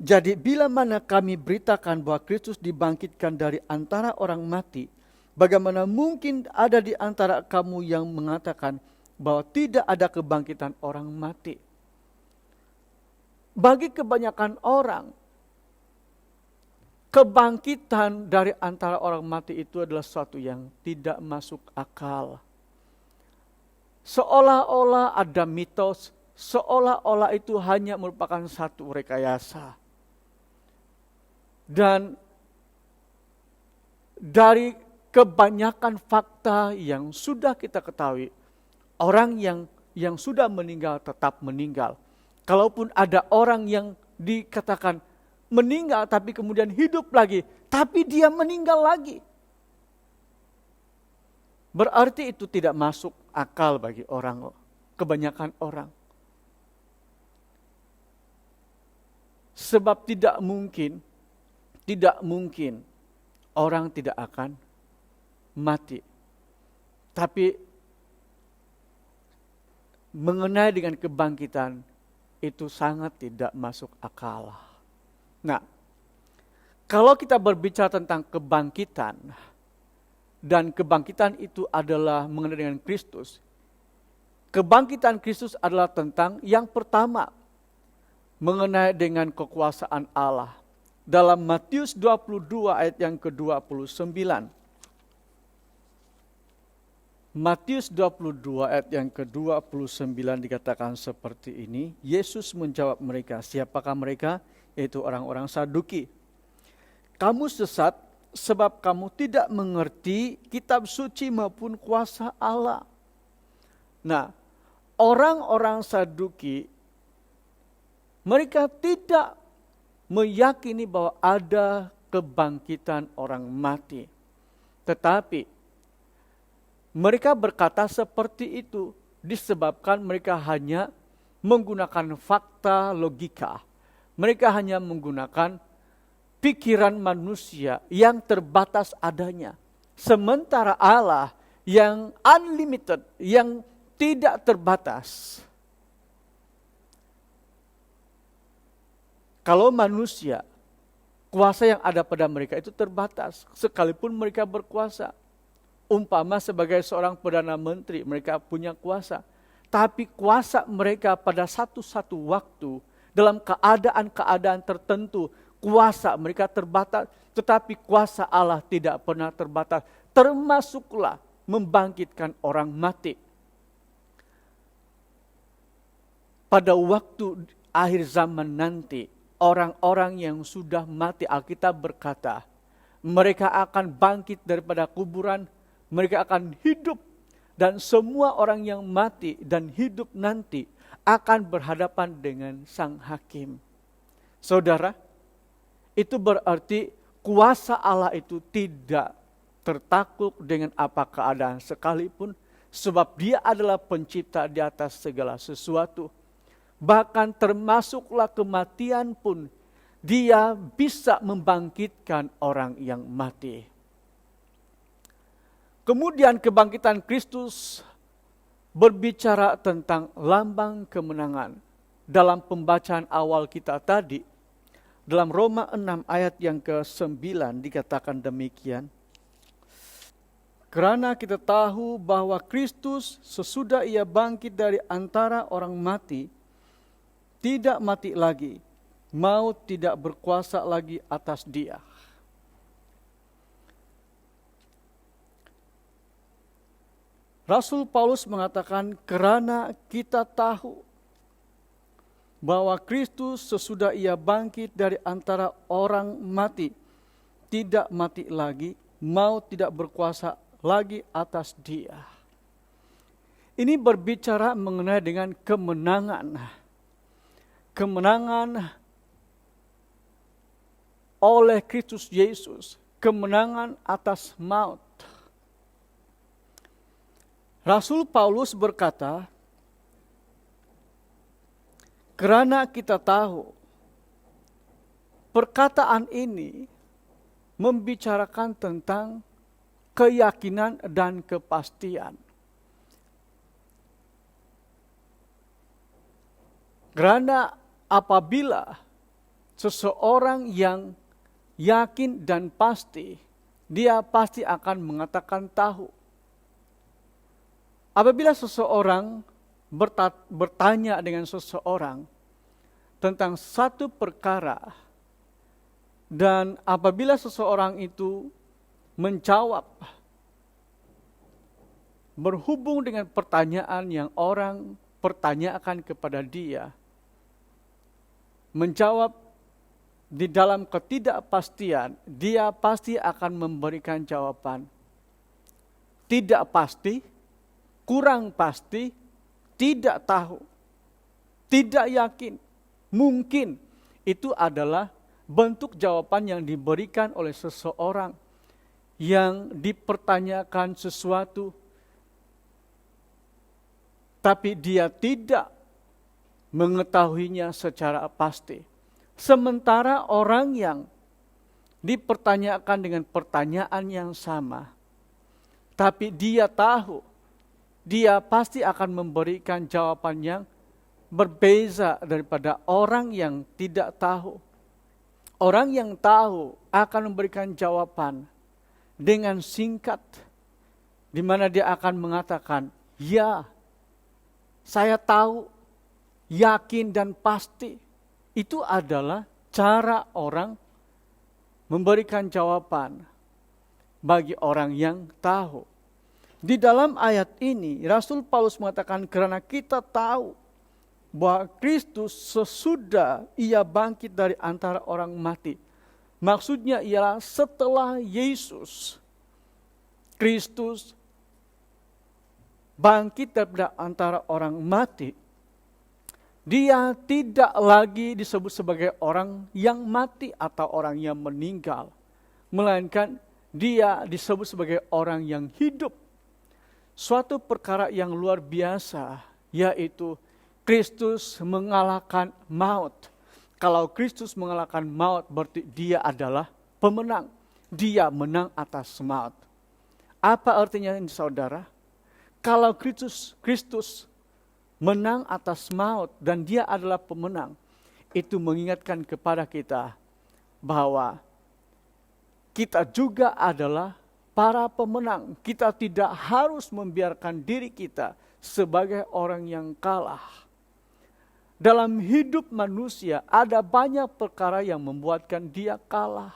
Jadi bila mana kami beritakan bahwa Kristus dibangkitkan dari antara orang mati, bagaimana mungkin ada di antara kamu yang mengatakan bahwa tidak ada kebangkitan orang mati? Bagi kebanyakan orang, kebangkitan dari antara orang mati itu adalah sesuatu yang tidak masuk akal. Seolah-olah ada mitos, seolah-olah itu hanya merupakan satu rekayasa. Dan dari kebanyakan fakta yang sudah kita ketahui, orang yang sudah meninggal tetap meninggal. Kalaupun ada orang yang dikatakan meninggal tapi kemudian hidup lagi, tapi dia meninggal lagi. Berarti itu tidak masuk akal bagi orang, kebanyakan orang. Sebab tidak mungkin orang tidak akan mati. Tapi mengenai dengan kebangkitan itu sangat tidak masuk akal. Nah, kalau kita berbicara tentang kebangkitan dan kebangkitan itu adalah mengenai dengan Kristus. Kebangkitan Kristus adalah tentang yang pertama mengenai dengan kekuasaan Allah. Dalam Matius 22 ayat yang ke-29. Matius 22 ayat yang ke-29 dikatakan seperti ini. Yesus menjawab mereka, siapakah mereka? Yaitu orang-orang Saduki. Kamu sesat sebab kamu tidak mengerti kitab suci maupun kuasa Allah. Nah, orang-orang Saduki, mereka tidak meyakini bahwa ada kebangkitan orang mati. Tetapi Mereka berkata seperti itu disebabkan mereka hanya menggunakan fakta logika. Mereka hanya menggunakan pikiran manusia yang terbatas adanya. Sementara Allah yang unlimited, yang tidak terbatas. Kalau manusia, kuasa yang ada pada mereka itu terbatas, sekalipun mereka berkuasa. Umpama sebagai seorang Perdana Menteri, mereka punya kuasa. Tapi kuasa mereka pada satu waktu, dalam keadaan-keadaan tertentu, kuasa mereka terbatas. Tetapi kuasa Allah tidak pernah terbatas. Termasuklah membangkitkan orang mati. Pada waktu akhir zaman nanti, orang-orang yang sudah mati, Alkitab berkata, mereka akan bangkit daripada kuburan, mereka akan hidup, dan semua orang yang mati dan hidup nanti akan berhadapan dengan Sang Hakim. Saudara, itu berarti kuasa Allah itu tidak tertakluk dengan apa keadaan sekalipun, sebab Dia adalah pencipta di atas segala sesuatu. Bahkan termasuklah kematian pun, Dia bisa membangkitkan orang yang mati. Kemudian kebangkitan Kristus berbicara tentang lambang kemenangan. Dalam pembacaan awal kita tadi, dalam Roma 6 ayat yang ke-9 dikatakan demikian. Karena kita tahu bahwa Kristus sesudah Ia bangkit dari antara orang mati, tidak mati lagi, maut tidak berkuasa lagi atas Dia. Rasul Paulus mengatakan, karena kita tahu bahwa Kristus sesudah Ia bangkit dari antara orang mati, tidak mati lagi, maut tidak berkuasa lagi atas Dia. Ini berbicara mengenai dengan kemenangan. Kemenangan oleh Kristus Yesus, kemenangan atas maut. Rasul Paulus berkata, karena kita tahu, perkataan ini membicarakan tentang keyakinan dan kepastian. Karena apabila seseorang yang yakin dan pasti, dia pasti akan mengatakan tahu. Apabila seseorang bertanya dengan seseorang tentang satu perkara, dan apabila seseorang itu menjawab berhubung dengan pertanyaan yang orang pertanyakan kepada dia, menjawab di dalam ketidakpastian, dia pasti akan memberikan jawaban tidak pasti, kurang pasti, tidak tahu, tidak yakin, mungkin. Itu adalah bentuk jawaban yang diberikan oleh seseorang yang dipertanyakan sesuatu, tapi dia tidak mengetahuinya secara pasti. Sementara orang yang dipertanyakan dengan pertanyaan yang sama, tapi dia tahu, dia pasti akan memberikan jawaban yang berbeza daripada orang yang tidak tahu. Orang yang tahu akan memberikan jawaban dengan singkat, di mana dia akan mengatakan, ya, saya tahu, yakin dan pasti. Itu adalah cara orang memberikan jawaban bagi orang yang tahu. Di dalam ayat ini, Rasul Paulus mengatakan, karena kita tahu bahwa Kristus sesudah Ia bangkit dari antara orang mati. Maksudnya ialah setelah Yesus Kristus bangkit dari antara orang mati, Dia tidak lagi disebut sebagai orang yang mati atau orang yang meninggal, melainkan Dia disebut sebagai orang yang hidup. suatu perkara yang luar biasa, yaitu Kristus mengalahkan maut. Kalau Kristus mengalahkan maut, berarti dia adalah pemenang. Dia menang atas maut. Apa artinya ini, saudara? Kalau Kristus menang atas maut dan dia adalah pemenang, itu mengingatkan kepada kita bahwa kita juga adalah para pemenang. Kita tidak harus membiarkan diri kita sebagai orang yang kalah. Dalam hidup manusia ada banyak perkara yang membuatkan dia kalah.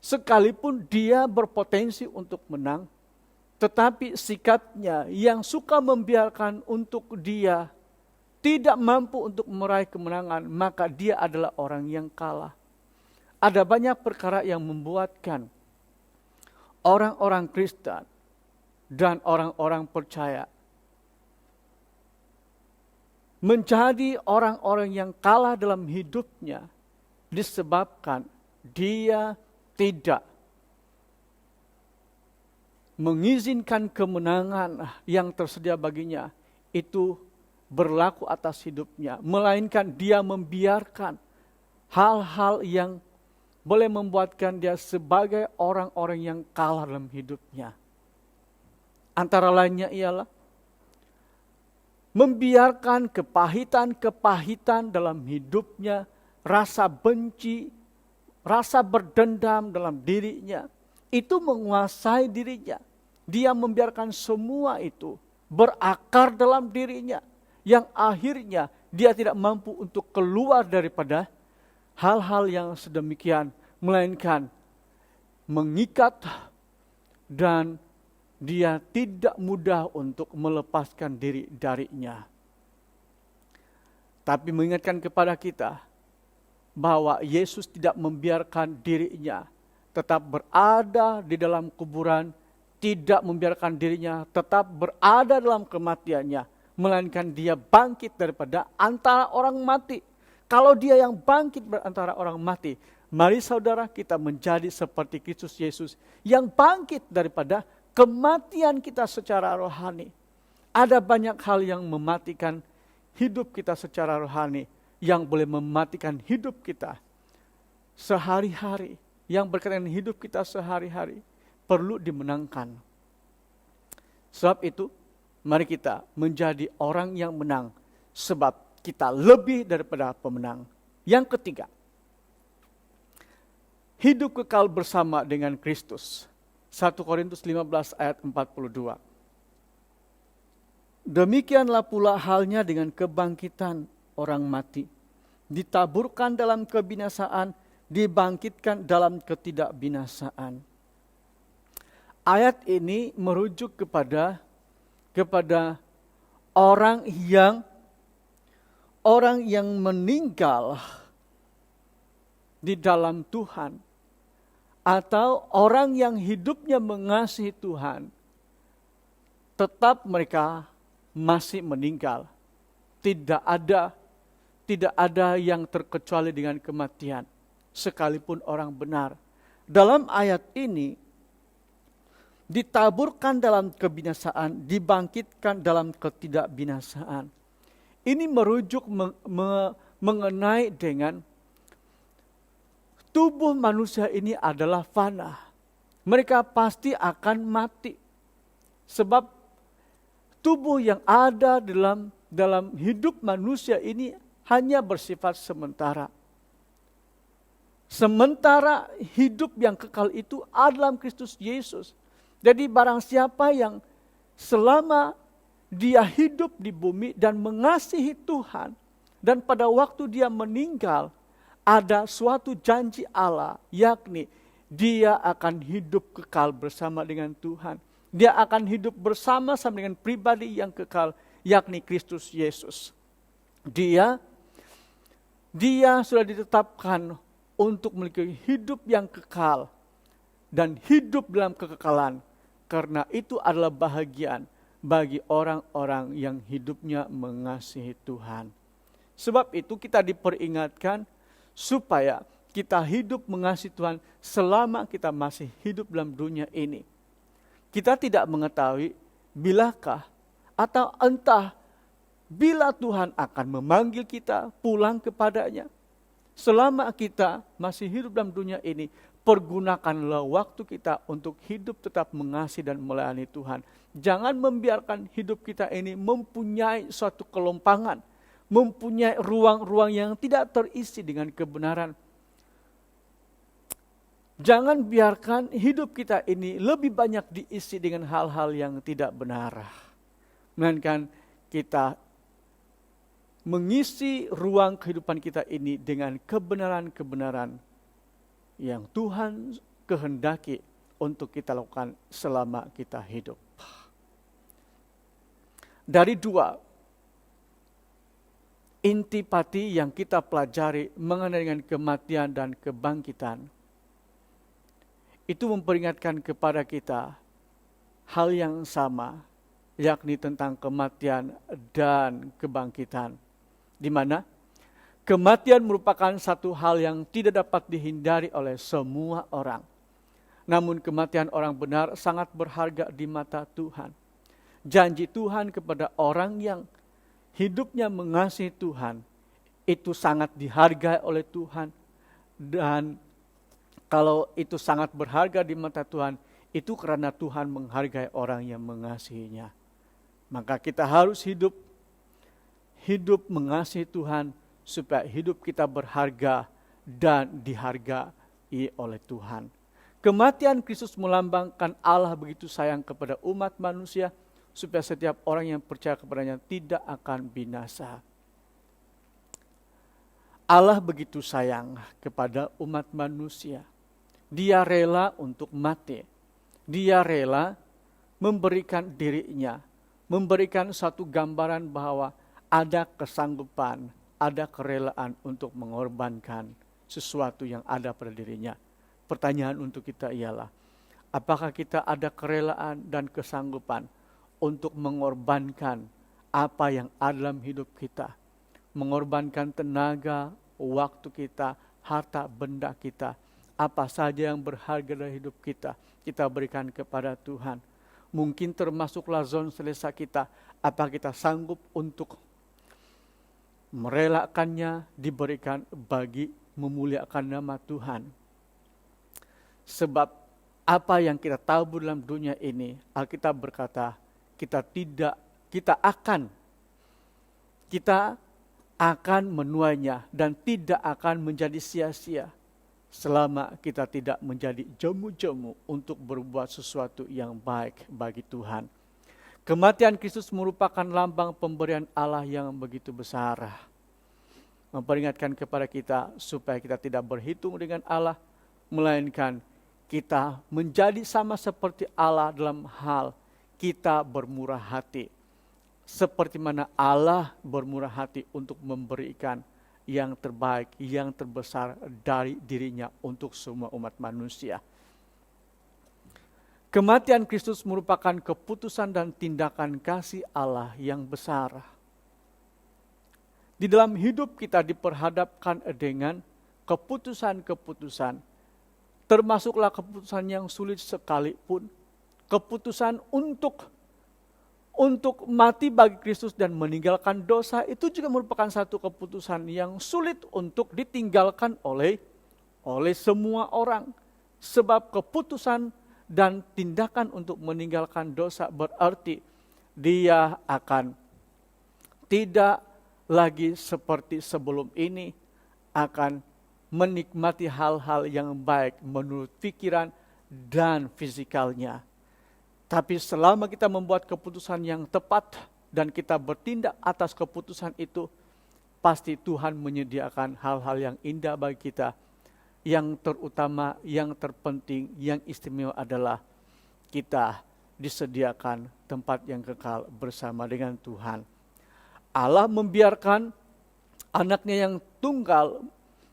Sekalipun dia berpotensi untuk menang, tetapi sikapnya yang suka membiarkan untuk dia tidak mampu untuk meraih kemenangan, maka dia adalah orang yang kalah. Ada banyak perkara yang membuatkan orang-orang Kristen dan orang-orang percaya menjadi orang-orang yang kalah dalam hidupnya disebabkan dia tidak mengizinkan kemenangan yang tersedia baginya itu berlaku atas hidupnya, melainkan dia membiarkan hal-hal yang boleh membuatkan dia sebagai orang-orang yang kalah dalam hidupnya. Antara lainnya ialah membiarkan kepahitan-kepahitan dalam hidupnya, rasa benci, rasa berdendam dalam dirinya, itu menguasai dirinya. Dia membiarkan semua itu berakar dalam dirinya, yang akhirnya dia tidak mampu untuk keluar daripada hal-hal yang sedemikian, melainkan mengikat dan dia tidak mudah untuk melepaskan diri darinya. Tapi mengingatkan kepada kita bahwa Yesus tidak membiarkan dirinya tetap berada di dalam kuburan, tidak membiarkan dirinya tetap berada dalam kematiannya, melainkan dia bangkit daripada antara orang mati. Kalau dia yang bangkit antara orang mati, mari saudara kita menjadi seperti Kristus Yesus yang bangkit daripada kematian kita secara rohani. Ada banyak hal yang mematikan hidup kita secara rohani, yang boleh mematikan hidup kita sehari-hari, yang berkaitan dengan hidup kita sehari-hari, perlu dimenangkan. Sebab itu, mari kita menjadi orang yang menang, sebab kita lebih daripada pemenang. Yang ketiga, hidup kekal bersama dengan Kristus. 1 Korintus 15 ayat 42. Demikianlah pula halnya dengan kebangkitan orang mati. Ditaburkan dalam kebinasaan, dibangkitkan dalam ketidakbinasaan. Ayat ini merujuk kepada orang yang meninggal di dalam Tuhan, atau orang yang hidupnya mengasihi Tuhan, tetap mereka masih meninggal. Tidak ada yang terkecuali dengan kematian, sekalipun orang benar. Dalam ayat ini, ditaburkan dalam kebinasaan, dibangkitkan dalam ketidakbinasaan. Ini merujuk mengenai dengan tubuh manusia ini adalah fana. Mereka pasti akan mati. Sebab tubuh yang ada dalam hidup manusia ini hanya bersifat sementara. Sementara hidup yang kekal itu adalah Kristus Yesus. Jadi barang siapa yang selama dia hidup di bumi dan mengasihi Tuhan, dan pada waktu dia meninggal, ada suatu janji Allah, yakni dia akan hidup kekal bersama dengan Tuhan. Dia akan hidup bersama-sama dengan pribadi yang kekal, yakni Kristus Yesus. Dia sudah ditetapkan untuk memiliki hidup yang kekal dan hidup dalam kekekalan. Karena itu adalah bahagian bagi orang-orang yang hidupnya mengasihi Tuhan. Sebab itu kita diperingatkan supaya kita hidup mengasihi Tuhan selama kita masih hidup dalam dunia ini. Kita tidak mengetahui bilakah atau entah bila Tuhan akan memanggil kita pulang kepadanya. Selama kita masih hidup dalam dunia ini, pergunakanlah waktu kita untuk hidup tetap mengasihi dan melayani Tuhan. Jangan membiarkan hidup kita ini mempunyai suatu kelompangan, mempunyai ruang-ruang yang tidak terisi dengan kebenaran. Jangan biarkan hidup kita ini lebih banyak diisi dengan hal-hal yang tidak benar. Melainkan kita mengisi ruang kehidupan kita ini dengan kebenaran-kebenaran yang Tuhan kehendaki untuk kita lakukan selama kita hidup. Dari dua intipati yang kita pelajari mengenai dengan kematian dan kebangkitan, itu memperingatkan kepada kita hal yang sama, yakni tentang kematian dan kebangkitan. Di mana kematian merupakan satu hal yang tidak dapat dihindari oleh semua orang. Namun kematian orang benar sangat berharga di mata Tuhan. Janji Tuhan kepada orang yang hidupnya mengasihi Tuhan, itu sangat dihargai oleh Tuhan. Dan kalau itu sangat berharga di mata Tuhan, itu karena Tuhan menghargai orang yang mengasihinya. Maka kita harus hidup mengasihi Tuhan, supaya hidup kita berharga dan dihargai oleh Tuhan. Kematian Kristus melambangkan Allah begitu sayang kepada umat manusia, supaya setiap orang yang percaya kepadanya tidak akan binasa. Allah begitu sayang kepada umat manusia. Dia rela untuk mati. Dia rela memberikan dirinya, memberikan satu gambaran bahwa ada kesanggupan, ada kerelaan untuk mengorbankan sesuatu yang ada pada dirinya. Pertanyaan untuk kita ialah, apakah kita ada kerelaan dan kesanggupan untuk mengorbankan apa yang ada dalam hidup kita? Mengorbankan tenaga, waktu kita, harta benda kita, apa saja yang berharga dari hidup kita, kita berikan kepada Tuhan. Mungkin termasuklah zon selesa kita, apa kita sanggup untuk merelakannya diberikan bagi memuliakan nama Tuhan. Sebab apa yang kita tahu dalam dunia ini, Alkitab berkata, kita akan menuainya dan tidak akan menjadi sia-sia selama kita tidak menjadi jemu-jemu untuk berbuat sesuatu yang baik bagi Tuhan. Kematian Kristus merupakan lambang pemberian Allah yang begitu besar. Memperingatkan kepada kita supaya kita tidak berhitung dengan Allah, melainkan kita menjadi sama seperti Allah dalam hal kita bermurah hati. Seperti mana Allah bermurah hati untuk memberikan yang terbaik, yang terbesar dari dirinya untuk semua umat manusia. Kematian Kristus merupakan keputusan dan tindakan kasih Allah yang besar. Di dalam hidup kita diperhadapkan dengan keputusan-keputusan, termasuklah keputusan yang sulit sekalipun, keputusan untuk mati bagi Kristus dan meninggalkan dosa, itu juga merupakan satu keputusan yang sulit untuk ditinggalkan oleh semua orang. Sebab keputusan dan tindakan untuk meninggalkan dosa berarti dia akan tidak lagi seperti sebelum ini, akan menikmati hal-hal yang baik menurut pikiran dan fisikalnya. Tapi selama kita membuat keputusan yang tepat dan kita bertindak atas keputusan itu, pasti Tuhan menyediakan hal-hal yang indah bagi kita. Yang terutama, yang terpenting, yang istimewa adalah kita disediakan tempat yang kekal bersama dengan Tuhan. Allah membiarkan anaknya yang tunggal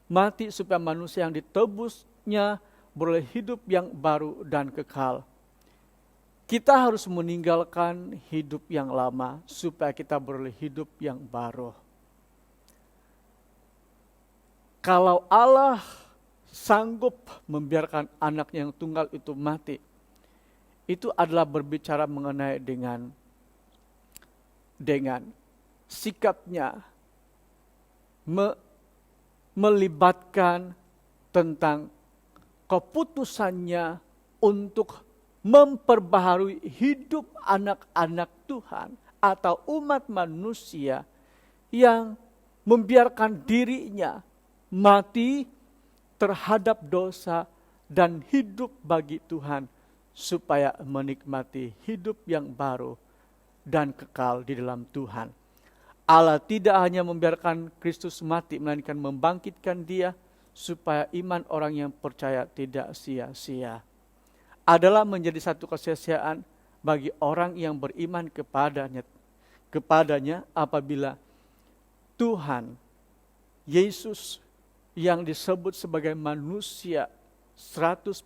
mati supaya manusia yang ditebusnya beroleh hidup yang baru dan kekal. Kita harus meninggalkan hidup yang lama supaya kita beroleh hidup yang baru. Kalau Allah sanggup membiarkan anaknya yang tunggal itu mati, itu adalah berbicara mengenai dengan sikapnya melibatkan tentang keputusannya untuk memperbaharui hidup anak-anak Tuhan atau umat manusia yang membiarkan dirinya mati terhadap dosa dan hidup bagi Tuhan supaya menikmati hidup yang baru dan kekal di dalam Tuhan. Allah tidak hanya membiarkan Kristus mati, melainkan membangkitkan Dia supaya iman orang yang percaya tidak sia-sia. Adalah menjadi satu kesia-siaan bagi orang yang beriman kepadanya apabila Tuhan Yesus yang disebut sebagai manusia 100%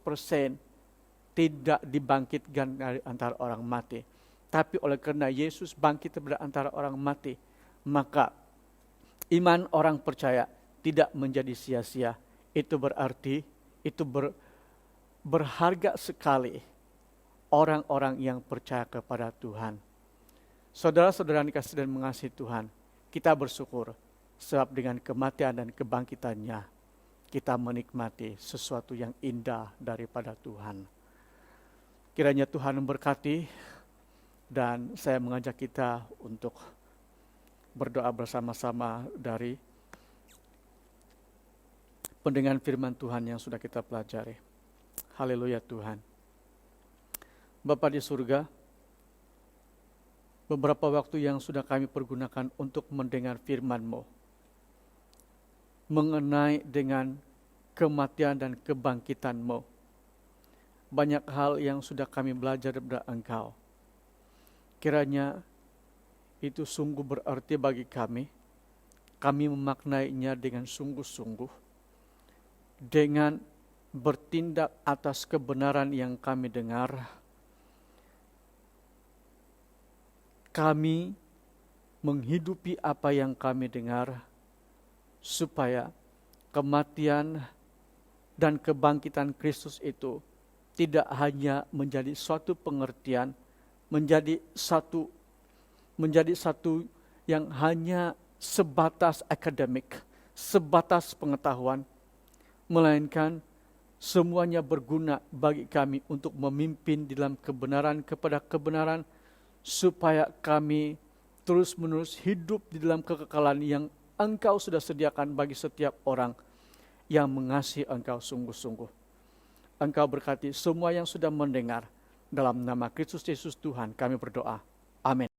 tidak dibangkitkan dari antara orang mati. Tapi oleh karena Yesus bangkit dari antara orang mati, maka iman orang percaya tidak menjadi sia-sia. Itu berarti berharga sekali orang-orang yang percaya kepada Tuhan. Saudara-saudara yang dikasihi dan mengasihi Tuhan, kita bersyukur sebab dengan kematian dan kebangkitannya kita menikmati sesuatu yang indah daripada Tuhan. Kiranya Tuhan memberkati, dan saya mengajak kita untuk berdoa bersama-sama dari pendengaran firman Tuhan yang sudah kita pelajari. Haleluya Tuhan. Bapa di surga, beberapa waktu yang sudah kami pergunakan untuk mendengar firman-Mu mengenai dengan kematian dan kebangkitan-Mu. Banyak hal yang sudah kami belajar dari Engkau. Kiranya itu sungguh berarti bagi kami. Kami memaknainya dengan sungguh-sungguh, dengan bertindak atas kebenaran yang kami dengar. Kami menghidupi apa yang kami dengar, supaya kematian dan kebangkitan Kristus itu tidak hanya menjadi suatu pengertian, menjadi satu yang hanya sebatas akademik, sebatas pengetahuan, melainkan semuanya berguna bagi kami untuk memimpin di dalam kebenaran kepada kebenaran, supaya kami terus-menerus hidup di dalam kekekalan yang Engkau sudah sediakan bagi setiap orang yang mengasihi Engkau sungguh-sungguh. Engkau berkati semua yang sudah mendengar. Dalam nama Kristus Yesus Tuhan kami berdoa. Amin.